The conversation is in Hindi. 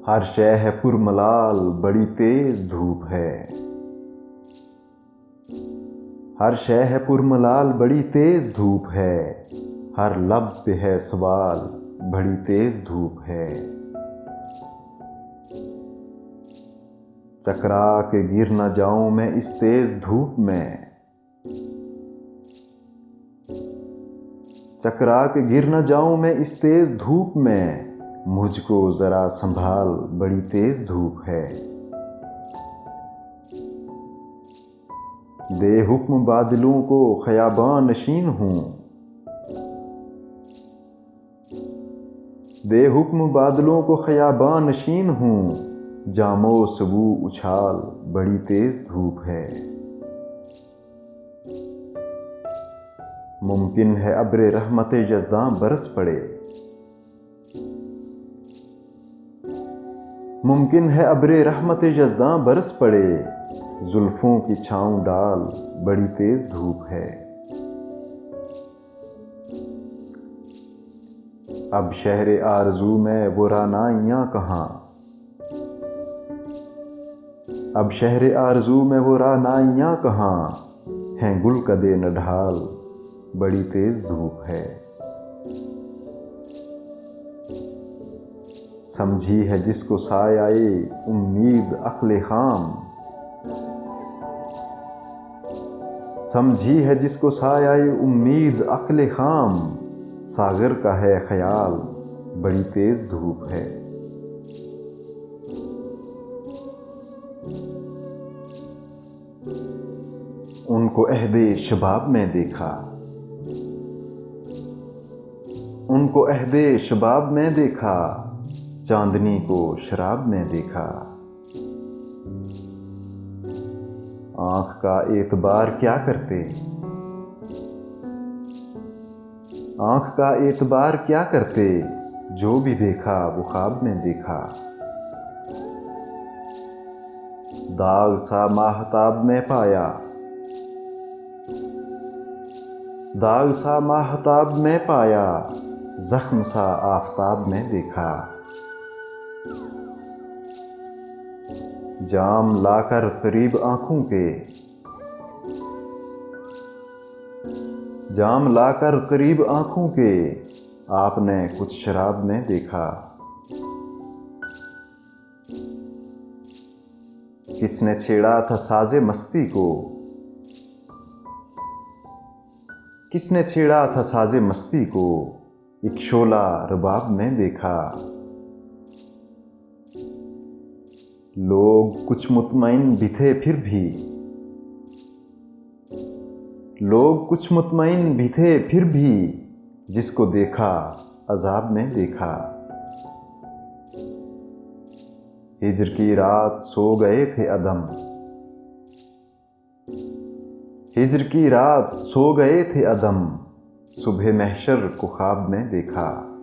हर शय है पुरमलाल बड़ी तेज धूप है। हर शय है पुरमलाल बड़ी तेज धूप है। हर लब पे है सवाल बड़ी तेज धूप है। चकरा के गिर न जाऊं मैं इस तेज धूप में। चकरा के गिर न जाऊं मैं इस तेज धूप में। मुझको जरा संभाल बड़ी तेज धूप है। दे हुक्म बादलों को खयाबान नशीन हूँ। दे हुक्म बादलों को खयाबान नशीन हूँ। जामो सबू उछाल बड़ी तेज धूप है। मुमकिन है अब्रे रहमत यज़दां बरस पड़े। मुमकिन है अब्रे रहमत यज़दां बरस पड़े। जुल्फों की छाँव डाल बड़ी तेज धूप है। अब शहरे आरज़ू में वो रानाइयाँ कहाँ। अब शहरे आरज़ू में वो रानाइयाँ कहाँ। हैं गुल कदे नढाल बड़ी तेज धूप है। समझी है जिसको सायाए उम्मीद अक्ले खाम। समझी है जिसको सायाए उम्मीद अक्ले खाम। सागर का है ख्याल बड़ी तेज धूप है। उनको अहदे शबाब में देखा। उनको अहदे शबाब में देखा। चांदनी को शराब में देखा। आँख का एतबार क्या करते। आँख का एतबार क्या करते। जो भी देखा वो ख्वाब में देखा। दाग सा माहताब में पाया। दाग सा माहताब में पाया। जख्म सा आफताब में देखा। जाम लाकर करीब आंखों के। जाम लाकर करीब आंखों के। आपने कुछ शराब में देखा। किसने छेड़ा था साजे मस्ती को। किसने छेड़ा था साजे मस्ती को। एक शोला रबाब में देखा। लोग कुछ मुतमईन भी थे फिर भी। लोग कुछ मुतमईन भी थे फिर भी। जिसको देखा अजाब में देखा। हिज्र की रात सो गए थे अदम। हिज्र की रात सो गए थे अदम। सुबह महशर को ख्वाब में देखा।